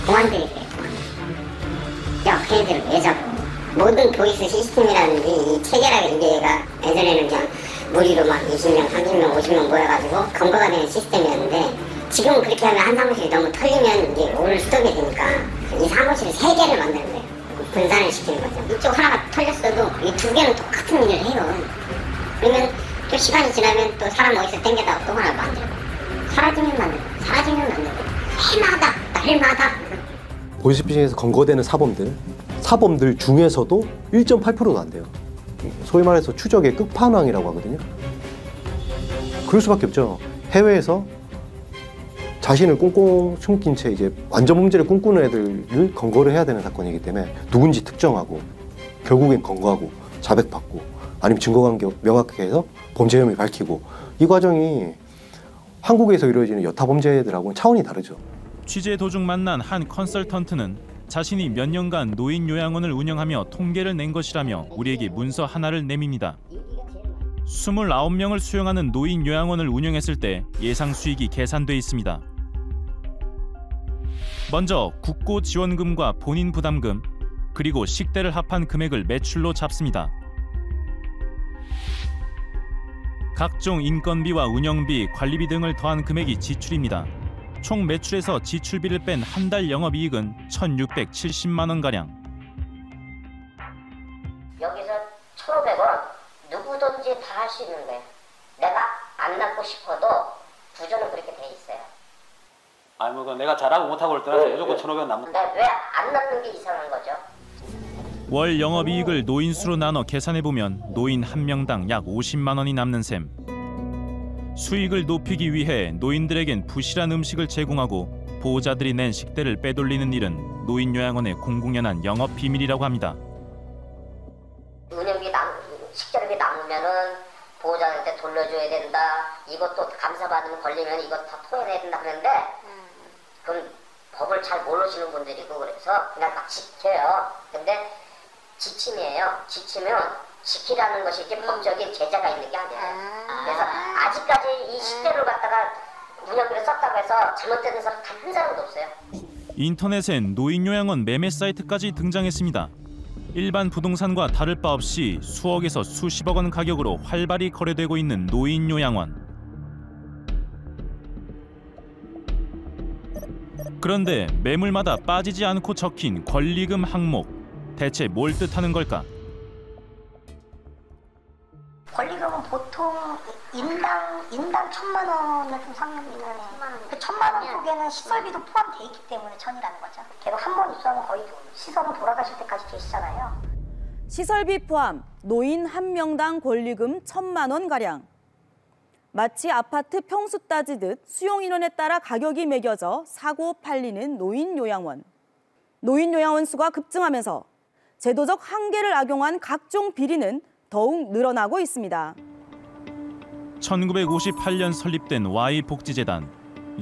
공안들이 그래. 야, 걔네들을 왜 잡고. 모든 보이스 시스템이라든지 이 체계라는 이게가 예전에는 그냥 무리로 막 20명, 30명, 50명 모여가지고 검거가 되는 시스템이었는데 지금은 그렇게 하면 한 사무실이 너무 털리면 이제 올 스톱이 되니까 이 사무실을 3개를 만드는 거예요. 분산을 시키는 거죠. 이쪽 하나가 털렸어도 이 2개는 똑같은 일을 해요. 그러면 또 시간이 지나면 또 사람 어디서 땡겨다가 또 하나 만들고 사라지면 만들고 사라지면 만들고 해마다 날마다 보이스피싱에서 검거되는 사범들 중에서도 1.8%도 안 돼요. 소위 말해서 추적의 끝판왕이라고 하거든요. 그럴 수밖에 없죠. 해외에서 자신을 꽁꽁 숨긴 채 이제 완전 범죄를 꿈꾸는 애들을 검거를 해야 되는 사건이기 때문에 누군지 특정하고 결국엔 검거하고 자백받고 아니면 증거관계 명확하게 해서 범죄 혐의 밝히고 이 과정이 한국에서 이루어지는 여타 범죄들하고는 차원이 다르죠. 취재 도중 만난 한 컨설턴트는 자신이 몇 년간 노인 요양원을 운영하며 통계를 낸 것이라며 우리에게 문서 하나를 내밉니다. 29명을 수용하는 노인 요양원을 운영했을 때 예상 수익이 계산돼 있습니다. 먼저 국고 지원금과 본인 부담금, 그리고 식대를 합한 금액을 매출로 잡습니다. 각종 인건비와 운영비, 관리비 등을 더한 금액이 지출입니다. 총 매출에서 지출비를 뺀 한 달 영업이익은 1,670만 원가량. 여기서 1,500원 누구든지 다 할 수 있는 거예요. 내가 안 낳고 싶어도 구조는 그렇게 돼 있어요. 아니 뭐 내가 잘하고 못하고를 떠나서 무조건 1,500원 남는. 근데 왜 안 낳는 게 이상한 거죠? 월 영업이익을 노인수로 나눠 계산해보면 노인 한 명당 약 50만 원이 남는 셈. 수익을 높이기 위해 노인들에겐 부실한 음식을 제공하고 보호자들이 낸 식대를 빼돌리는 일은 노인요양원의 공공연한 영업 비밀이라고 합니다. 운영비 식재료비 남으면은 보호자한테 돌려줘야 된다. 이것도 감사받으면 걸리면 이것 다 토해내야 된다 그러는데 그건 법을 잘 모르시는 분들이고 그래서 그냥 막 지켜요. 근데 지침이에요. 지치면 지키라는 것이 이제 법적인 제재가 있는 게 아니에요. 그래서 아직까지 이 식재료를 갖다가 운영비를 썼다고 해서 잘못된 사람 단 한 사람도 없어요. 인터넷엔 노인요양원 매매 사이트까지 등장했습니다. 일반 부동산과 다를 바 없이 수억에서 수십억 원 가격으로 활발히 거래되고 있는 노인요양원. 그런데 매물마다 빠지지 않고 적힌 권리금 항목. 대체 뭘 뜻하는 걸까? 권리금은 보통 인당 1,000만 원을 좀 상납니다. 그 1,000만 원 속에는 시설비도 포함되어 있기 때문에 1,000이라는 거죠. 걔도 한 번 입수하면 거의 시설은 돌아가실 때까지 되시잖아요. 시설비 포함 노인 한 명당 권리금 1,000만 원가량. 마치 아파트 평수 따지듯 수용 인원에 따라 가격이 매겨져 사고 팔리는 노인 요양원. 노인 요양원 수가 급증하면서 제도적 한계를 악용한 각종 비리는 더욱 늘어나고 있습니다. 1958년 설립된 Y복지재단.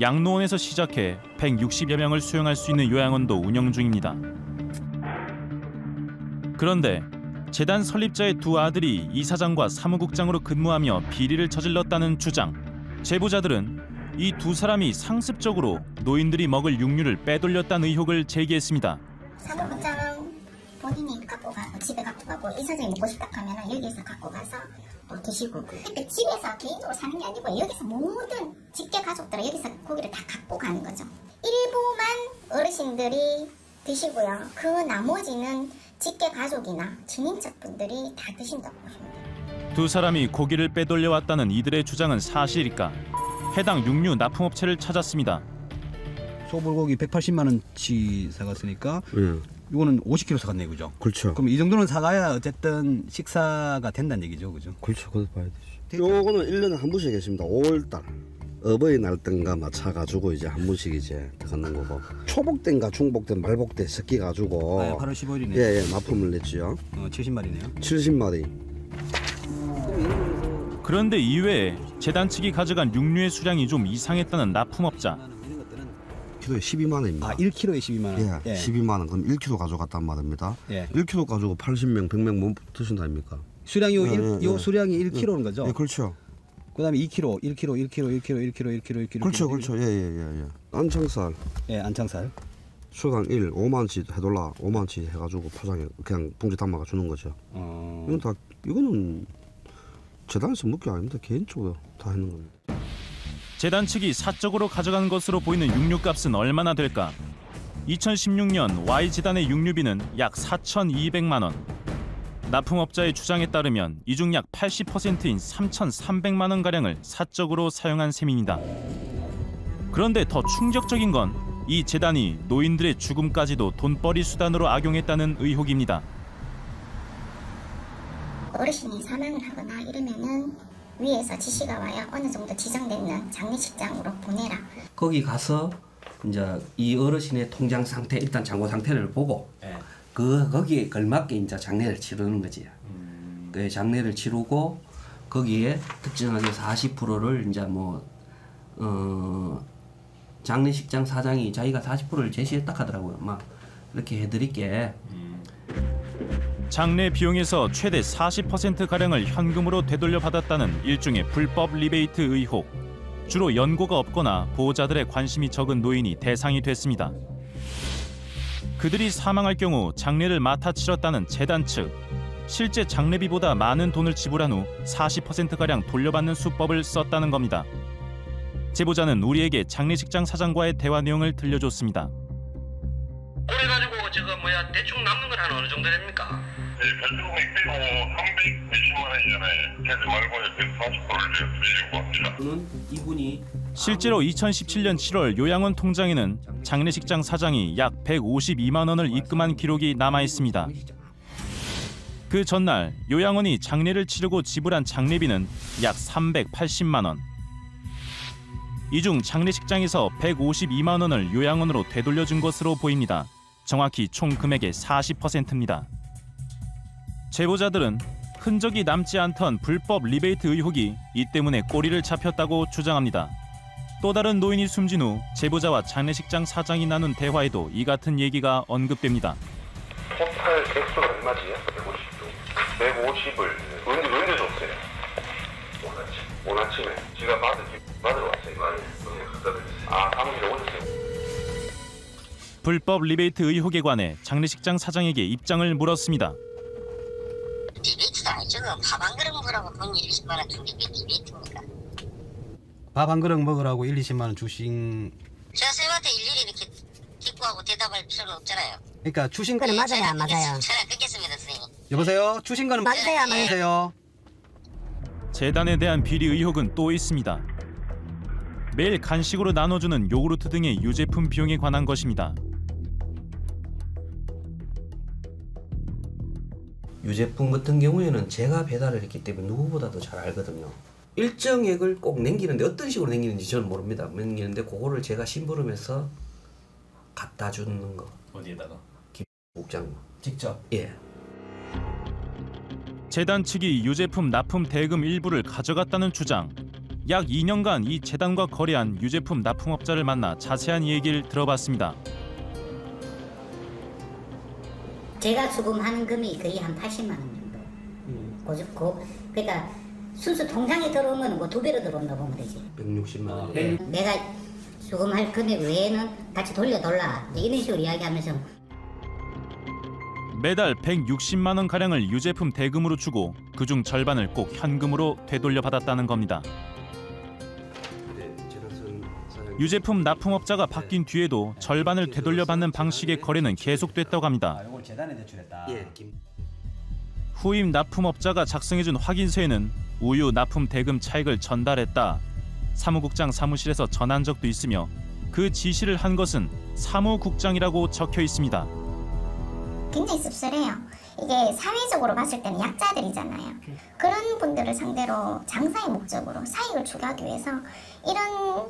양로원에서 시작해 160여 명을 수용할 수 있는 요양원도 운영 중입니다. 그런데 재단 설립자의 두 아들이 이사장과 사무국장으로 근무하며 비리를 저질렀다는 주장. 제보자들은 이 두 사람이 상습적으로 노인들이 먹을 육류를 빼돌렸다는 의혹을 제기했습니다. 사모분장은 본인이 갖고 가고 집에 갖고 가고 이 사장이 먹고 싶다 하면 여기서 갖고 가서 또 드시고, 그러니까 집에서 개인적으로 사는 게 아니고 여기서 모든 직계 가족들은 여기서 고기를 다 갖고 가는 거죠. 일부만 어르신들이 드시고요. 그 나머지는 직계 가족이나 친인척분들이 다 드신다고 보십니다. 두 사람이 고기를 빼돌려왔다는 이들의 주장은 사실일까? 해당 육류 납품업체를 찾았습니다. 소불고기 180만 원치 사갔으니까 이거는 50kg 사갔네, 그죠? 그렇죠. 그럼 이 정도는 사가야 어쨌든 식사가 된다는 얘기죠, 그죠? 그렇죠. 그것도 봐야 되죠. 요거는 1년에 한 번씩 계십니다. 5월달 어버이날 땐가 맞춰가지고 이제 한 번씩 이제 들어가는 거고, 초복된가 중복된 말복대 섞이 가지고 8월 15일이네. 예, 납품을 냈지요. 70마리네요. 70마리. 그런데 이외에 재단 측이 가져간 육류의 수량이 좀 이상했다는 납품업자. 키로에 12만 원입니다. 1kg에 12만 원. 예, 12만 원. 그럼 1kg 가져갔단 말입니다. 예. 1kg 가지고 80명, 100명 못 드신다 아닙니까? 수량이 요 수량이 1kg인 거죠? 예, 그렇죠. 그다음에 1kg. 그렇죠. 예. 안창살. 예, 안창살. 수당 5만치 해돌라 5만치 해가지고 포장해 그냥 봉지 담아가 주는 거죠. 이거는 재단에서 먹기 아닙니다. 개인적으로 다 하는 겁니다. 재단 측이 사적으로 가져간 것으로 보이는 육류값은 얼마나 될까? 2016년 Y재단의 육류비는 약 4,200만 원. 납품업자의 주장에 따르면 이 중 약 80%인 3,300만 원가량을 사적으로 사용한 셈입니다. 그런데 더 충격적인 건 이 재단이 노인들의 죽음까지도 돈벌이 수단으로 악용했다는 의혹입니다. 어르신이 사망을 하거나 이러면은 위에서 지시가 와요. 어느 정도 지정되는 장례식장으로 보내라. 거기 가서 이제 이 어르신의 통장 상태, 일단 장고 상태를 보고 거기에 걸맞게 이제 장례를 치르는 거지. 그 장례를 치르고 거기에 특정하게 40%를 이제 장례식장 사장이 자기가 40%를 제시했다 하더라고요. 막 이렇게 해드릴게. 장례 비용에서 최대 40%가량을 현금으로 되돌려 받았다는 일종의 불법 리베이트 의혹. 주로 연고가 없거나 보호자들의 관심이 적은 노인이 대상이 됐습니다. 그들이 사망할 경우 장례를 맡아 치렀다는 재단 측. 실제 장례비보다 많은 돈을 지불한 후 40%가량 돌려받는 수법을 썼다는 겁니다. 제보자는 우리에게 장례식장 사장과의 대화 내용을 들려줬습니다. 그래가지고 대충 남는 건 한 어느 정도 됩니까? 별도금액 빼고 320만 원이잖아요. 제주 말고에 140%를 드리려고 합니다. 이분이 실제로 2017년 7월 요양원 통장에는 장례식장 사장이 약 152만 원을 입금한 기록이 남아 있습니다. 그 전날 요양원이 장례를 치르고 지불한 장례비는 약 380만 원. 이 중 장례식장에서 152만 원을 요양원으로 되돌려준 것으로 보입니다. 정확히 총 금액의 40%입니다. 제보자들은 흔적이 남지 않던 불법 리베이트 의혹이 이 때문에 꼬리를 잡혔다고 주장합니다. 또 다른 노인이 숨진 후 제보자와 장례식장 사장이 나눈 대화에도 이 같은 얘기가 언급됩니다. 토탈 액수가 얼마지? 150을 언제 줬어요? 오늘 아침에 제가 받으러 왔어요. 사무실에 오셨어요. 불법 리베이트 의혹에 관해 장례식장 사장에게 입장을 물었습니다. 리베이트도 아니죠. 밥 한 그릇 먹으라고 돈 1-20만 원 준 게 리베이트입니까? 밥 한 그릇 먹으라고 1-20만 원 주신... 제가 쌤한테 일일이 이렇게 기뻐하고 대답할 필요는 없잖아요. 그러니까 주신 거는 맞아요, 안 맞아요? 전화 끊겠습니다, 선생님. 여보세요? 주신 거는 맞으세요, 안 맞으세요? 재단에 대한 비리 의혹은 또 있습니다. 매일 간식으로 나눠주는 요구르트 등의 유제품 비용에 관한 것입니다. 유제품 같은 경우에는 제가 배달을 했기 때문에 누구보다도 잘 알거든요. 일정액을 꼭 남기는데 어떤 식으로 남기는지 저는 모릅니다. 남기는데 그거를 제가 심부름해서 갖다 주는 거. 어디에다가? 김국장. 직접? 예. 재단 측이 유제품 납품 대금 일부를 가져갔다는 주장. 약 2년간 이 재단과 거래한 유제품 납품업자를 만나 자세한 얘기를 들어봤습니다. 제가 수금하는 금이 거의 한 80만 원 정도. 그러니까 순수 통장에 들어오면 뭐 2배로 들어온다고 보면 되지. 160만 원. 내가 수금할 금액 외에는 같이 돌려달라 이런 식으로 이야기하면서 매달 160만 원 가량을 유제품 대금으로 주고 그중 절반을 꼭 현금으로 되돌려 받았다는 겁니다. 유제품 납품업자가 바뀐 뒤에도 절반을 되돌려 받는 방식의 거래는 계속됐다고 합니다. 이걸 재단에 제출했다. 후임 납품업자가 작성해준 확인서에는 우유 납품 대금 차익을 전달했다. 사무국장 사무실에서 전한 적도 있으며 그 지시를 한 것은 사무국장이라고 적혀 있습니다. 굉장히 씁쓸해요. 이게 사회적으로 봤을 때는 약자들이잖아요. 그런 분들을 상대로 장사의 목적으로 사익을 추구하기 위해서 이런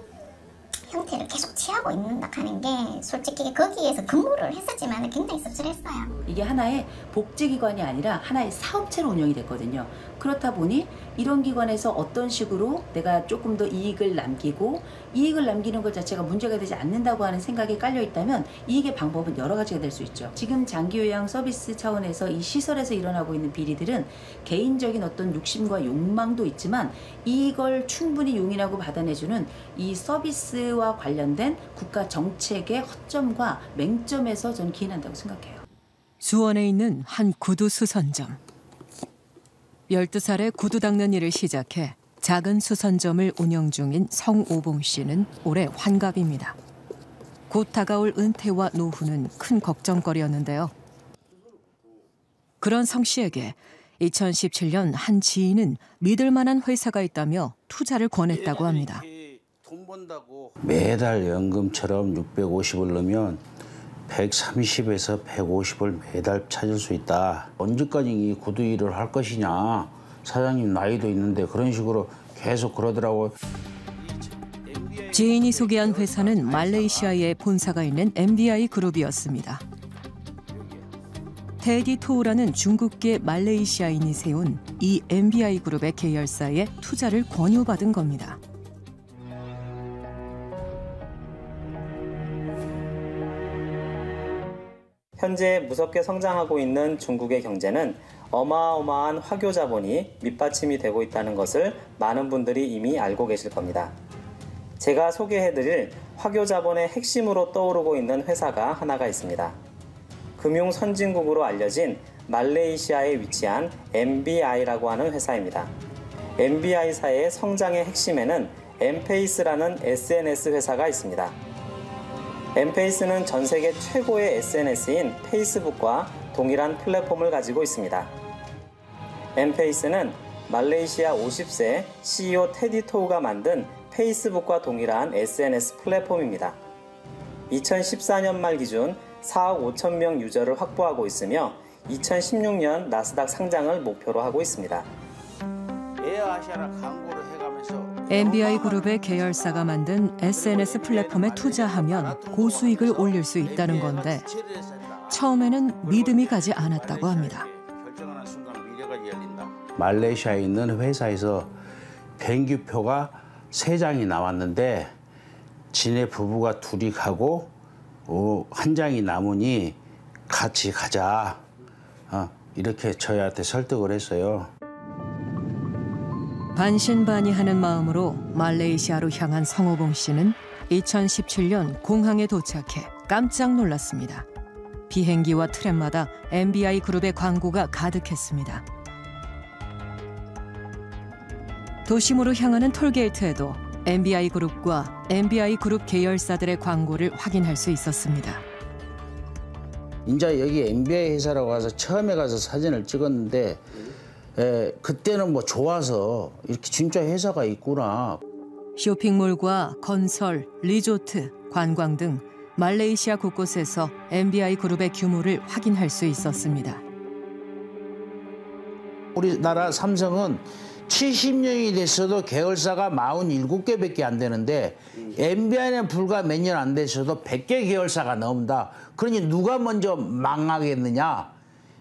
형태를 계속 취하고 있는다 하는 게 솔직히 거기에서 근무를 했었지만 굉장히 씁쓸했어요. 이게 하나의 복지기관이 아니라 하나의 사업체로 운영이 됐거든요. 그렇다 보니 이런 기관에서 어떤 식으로 내가 조금 더 이익을 남기고 이익을 남기는 것 자체가 문제가 되지 않는다고 하는 생각이 깔려 있다면 이익의 방법은 여러 가지가 될 수 있죠. 지금 장기요양 서비스 차원에서 이 시설에서 일어나고 있는 비리들은 개인적인 어떤 욕심과 욕망도 있지만 이걸 충분히 용인하고 받아내주는 이 서비스와 관련된 국가 정책의 허점과 맹점에서 저는 기인한다고 생각해요. 수원에 있는 한 구두 수선점. 12살에 구두 닦는 일을 시작해 작은 수선점을 운영 중인 성오봉 씨는 올해 환갑입니다. 곧 다가올 은퇴와 노후는 큰 걱정거리였는데요. 그런 성 씨에게 2017년 한 지인은 믿을 만한 회사가 있다며 투자를 권했다고 합니다. 매달 연금처럼 650을 넣으면 130에서 150을 매달 찾을 수 있다. 언제까지 이 구두 일을 할 것이냐. 사장님 나이도 있는데 그런 식으로 계속 그러더라고요. 지인이 소개한 회사는 말레이시아에 본사가 있는 MBI 그룹이었습니다. 테디 토우라는 중국계 말레이시아인이 세운 이 MBI 그룹의 계열사에 투자를 권유받은 겁니다. 현재 무섭게 성장하고 있는 중국의 경제는 어마어마한 화교 자본이 밑받침이 되고 있다는 것을 많은 분들이 이미 알고 계실 겁니다. 제가 소개해드릴 화교 자본의 핵심으로 떠오르고 있는 회사가 하나가 있습니다. 금융 선진국으로 알려진 말레이시아에 위치한 MBI라고 하는 회사입니다. MBI사의 성장의 핵심에는 엠페이스라는 SNS 회사가 있습니다. 엠페이스는 전 세계 최고의 SNS인 페이스북과 동일한 플랫폼을 가지고 있습니다. 엠페이스는 말레이시아 50세 CEO 테디 토우가 만든 페이스북과 동일한 SNS 플랫폼입니다. 2014년 말 기준 4억 5천 명 유저를 확보하고 있으며 2016년 나스닥 상장을 목표로 하고 있습니다. 에어아시아나 광고를 해가면서 MBI 그룹의 계열사가 만든 SNS 플랫폼에 투자하면 고수익을 올릴 수 있다는 건데 처음에는 믿음이 가지 않았다고 합니다. 말레이시아에 있는 회사에서 비행기표가 3장이 나왔는데 지네 부부가 둘이 가고 한 장이 남으니 같이 가자. 이렇게 저희한테 설득을 했어요. 반신반의하는 마음으로 말레이시아로 향한 성호봉 씨는 2017년 공항에 도착해 깜짝 놀랐습니다. 비행기와 트램마다 MBI 그룹의 광고가 가득했습니다. 도심으로 향하는 톨게이트에도 MBI 그룹과 MBI 그룹 계열사들의 광고를 확인할 수 있었습니다. 이제 여기 MBI 회사라고 가서 처음에 가서 사진을 찍었는데 그때는 뭐 좋아서 이렇게 진짜 회사가 있구나. 쇼핑몰과 건설, 리조트, 관광 등 말레이시아 곳곳에서 MBI 그룹의 규모를 확인할 수 있었습니다. 우리나라 삼성은 70년이 됐어도 계열사가 47개밖에 안 되는데 MBI는 불과 몇 년 안 됐어도 100개 계열사가 넘는다. 그러니 누가 먼저 망하겠느냐.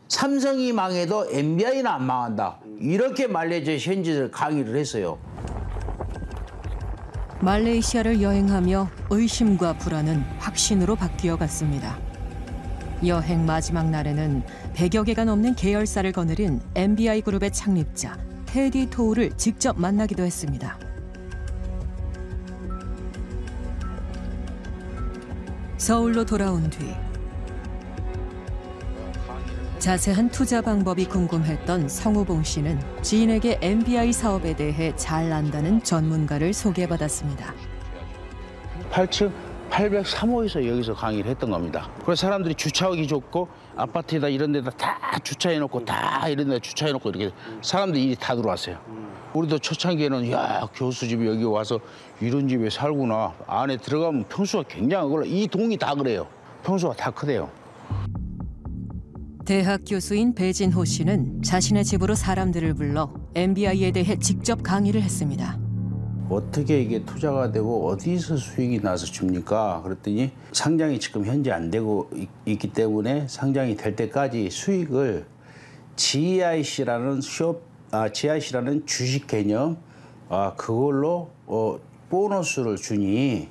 삼성이 망해도 MBI는 안 망한다. 이렇게 말레이시아 현지들 강의를 했어요. 말레이시아를 여행하며 의심과 불안은 확신으로 바뀌어갔습니다. 여행 마지막 날에는 100여 개가 넘는 계열사를 거느린 MBI 그룹의 창립자 테디 토우를 직접 만나기도 했습니다. 서울로 돌아온 뒤 자세한 투자 방법이 궁금했던 성우봉 씨는 지인에게 MBI 사업에 대해 잘 안다는 전문가를 소개받았습니다. 8층 803호에서 여기서 강의를 했던 겁니다. 그래서 사람들이 주차하기 좋고 아파트에다 이런 데다 다 주차해놓고 다 이런 데다 주차해놓고 이렇게 사람들이 다 들어왔어요. 우리도 초창기에는 야 교수 집이 여기 와서 이런 집에 살구나. 안에 들어가면 평수가 굉장하고 이 동이 다 그래요. 평수가 다 크대요. 대학 교수인 배진호 씨는 자신의 집으로 사람들을 불러 MBI에 대해 직접 강의를 했습니다. 어떻게 이게 투자가 되고 어디서 수익이 나서 줍니까? 그랬더니 상장이 지금 현재 안 되고 있기 때문에 상장이 될 때까지 수익을 GIC라는 GIC라는 주식 개념 그걸로 보너스를 주니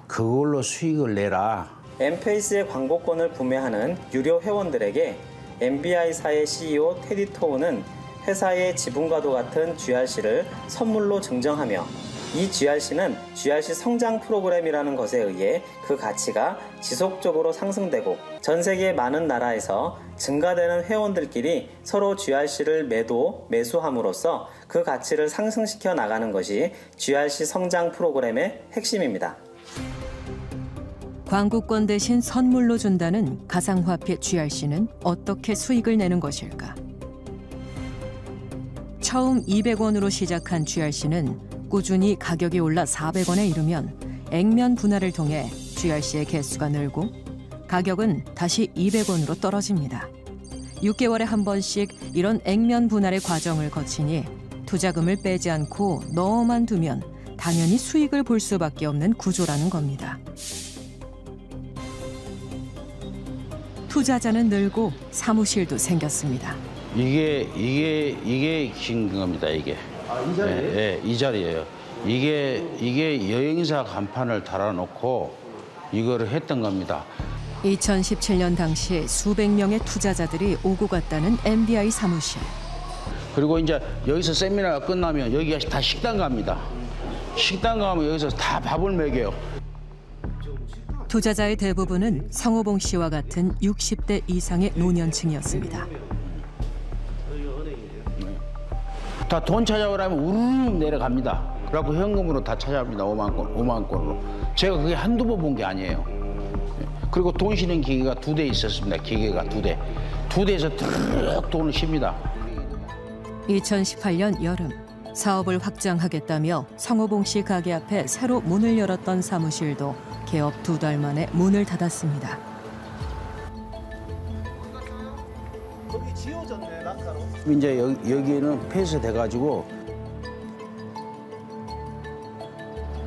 그걸로 수익을 내라. 엠페이스의 광고권을 구매하는 유료 회원들에게 MBI사의 CEO 테디 토우는 회사의 지분과도 같은 GRC를 선물로 증정하며 이 GRC는 GRC 성장 프로그램이라는 것에 의해 그 가치가 지속적으로 상승되고 전 세계 많은 나라에서 증가되는 회원들끼리 서로 GRC를 매수함으로써 그 가치를 상승시켜 나가는 것이 GRC 성장 프로그램의 핵심입니다. 광고권 대신 선물로 준다는 가상화폐 GRC는 어떻게 수익을 내는 것일까? 처음 200원으로 시작한 GRC는 꾸준히 가격이 올라 400원에 이르면 액면 분할을 통해 GRC의 개수가 늘고 가격은 다시 200원으로 떨어집니다. 6개월에 한 번씩 이런 액면 분할의 과정을 거치니 투자금을 빼지 않고 넣어만 두면 당연히 수익을 볼 수밖에 없는 구조라는 겁니다. 투자자는 늘고 사무실도 생겼습니다. 이게 긴 겁니다. 이게. 이 자리예요? 네, 이 자리예요. 이게 여행사 간판을 달아놓고 이거를 했던 겁니다. 2017년 당시 수백 명의 투자자들이 오고 갔다는 MBI 사무실. 그리고 이제 여기서 세미나가 끝나면 여기가 다 식당 갑니다. 식당 가면 여기서 다 밥을 먹여요. 투자자의 대부분은 성호봉 씨와 같은 60대 이상의 노년층이었습니다. 다 돈 찾아오라면 우르르 내려갑니다. 그래갖고 현금으로 다 찾아옵니다. 5만 건으로. 제가 그게 한두 번 본 게 아니에요. 그리고 돈 쉬는 기계가 2대 있었습니다. 기계가 2대. 2대에서 드르륵 돈을 쉽니다. 2018년 여름 사업을 확장하겠다며 성호봉 씨 가게 앞에 새로 문을 열었던 사무실도 개업 2달 만에 문을 닫았습니다. 거기 지어졌네, 낙하로. 이제 여기는 폐쇄돼가지고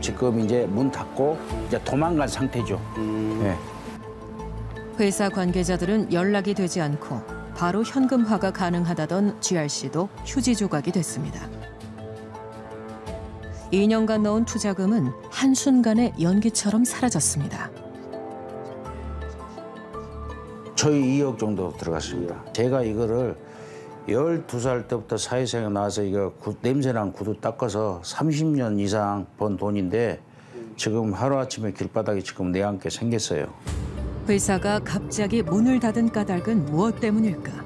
지금 이제 문 닫고 이제 도망간 상태죠. 네. 회사 관계자들은 연락이 되지 않고 바로 현금화가 가능하다던 GRC도 휴지 조각이 됐습니다. 2년간 넣은 투자금은 한순간에 연기처럼 사라졌습니다. 저희 2억 정도 들어갔습니다. 제가 이거를 12살 때부터 사회생활 나와서 이거 냄새난 구두 닦아서 30년 이상 번 돈인데 지금 하루아침에 길바닥에 지금 내앉게 생겼어요. 회사가 갑자기 문을 닫은 까닭은 무엇 때문일까?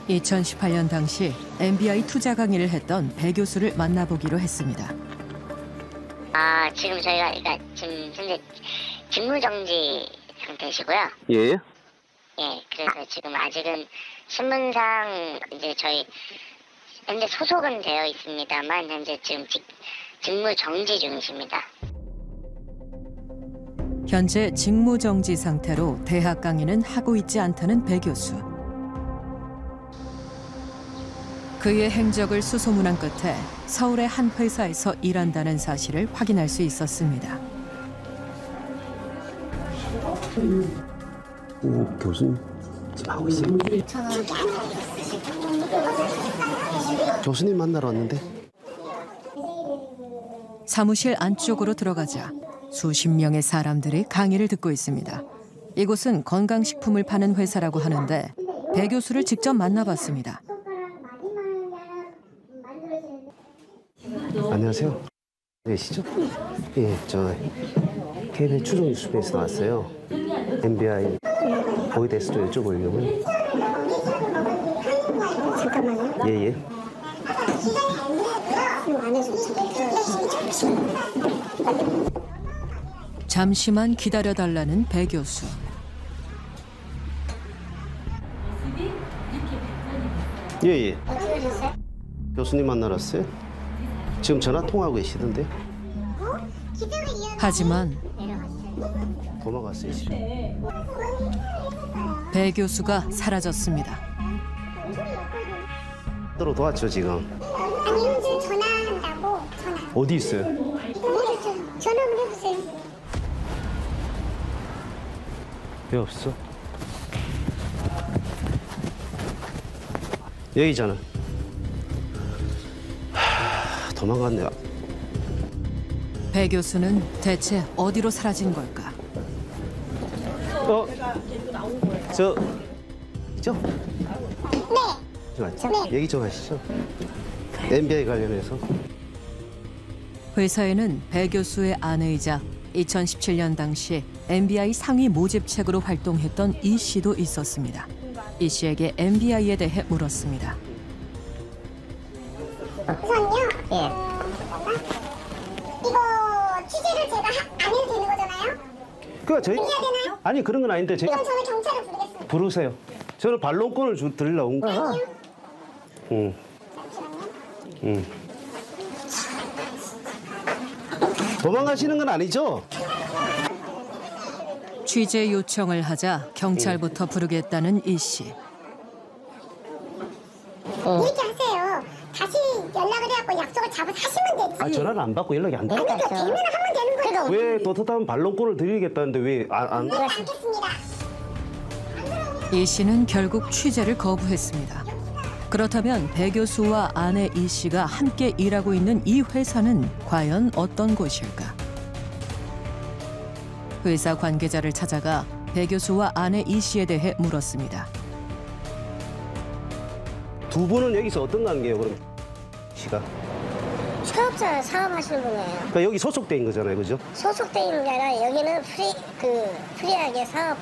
2018년 당시 MBI 투자 강의를 했던 배 교수를 만나보기로 했습니다. 지금 저희가 그러니까 지금 현재 직무정지 상태시고요. 예. 예, 그래서 지금 아직은 신문상 이제 저희 현재 소속은 되어 있습니다만 현재 지금 직무정지 중이십니다. 현재 직무정지 상태로 대학 강의는 하고 있지 않다는 배 교수. 그의 행적을 수소문한 끝에 서울의 한 회사에서 일한다는 사실을 확인할 수 있었습니다. 교수님 지금 하고 있어요. 교수님 만나러 왔는데. 사무실 안쪽으로 들어가자 수십 명의 사람들이 강의를 듣고 있습니다. 이곳은 건강식품을 파는 회사라고 하는데 배 교수를 직접 만나봤습니다. 안녕하세요. 계시죠? 예, 저 KBS 추정 뉴스에서 나왔어요. MBI 거기 대해서 좀 여쭤보려고요. 잠깐만요. 예, 예. 잠시만 기다려달라는 배 교수. 예, 예. 교수님 만나러 왔어요? 지금 전화 통화하고 계시던데? 하지만 도망갔어요, 지금. 배 교수가 사라졌습니다. 서로 도왔죠, 지금. 아니, 현재 전화한다고 전화. 어디 있어요? 모르겠어요. 전화 한번 해보세요. 왜 없어? 여기잖아. 도망갔네. 배 교수는 대체 어디로 사라진 걸까? 저 네. 얘기 좀 하시죠. MBI 관련해서. 회사에는 배 교수의 아내이자 2017년 당시 MBI 상위 모집책으로 활동했던 이 씨도 있었습니다. 이 씨에게 MBI에 대해 물었습니다. 우선요. 예. 이거 취재를 제가 안 해도 되는 거잖아요? 그 저희 해야 되나요? 아니 그런 건 아닌데 그럼 저는 경찰을 부르겠습니다. 부르세요. 저는 반론권을 드리려고 온 거예요. 응. 도망가시는 건 아니죠? 취재 요청을 하자 경찰부터 부르겠다는 이 씨. 이렇게 하세요. 다시 연락을 해갖고 약속을 잡아서 하시면 되지. 아 전화를 안 받고 연락이 안 돼? 그러니까 되면 하면 되는 거예요. 왜 떳떳한 반론권을 드리겠다는데 왜 안? 네, 받겠습니다. 이 씨는 결국 취재를 거부했습니다. 그렇다면 배 교수와 아내 이 씨가 함께 일하고 있는 이 회사는 과연 어떤 곳일까? 회사 관계자를 찾아가 배 교수와 아내 이 씨에 대해 물었습니다. 두 분은 여기서 어떤 관계예요, 그럼? 씨가? 사업자 사업하시는 분이에요. 그러니까 여기 소속된 거잖아요, 그죠? 소속돼 있는 게 아니라 여기는 프리하게 사업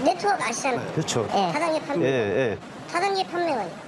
네트워크 아시잖아요. 그렇죠. 다단계 판매. 예, 예. 다단계 판매원.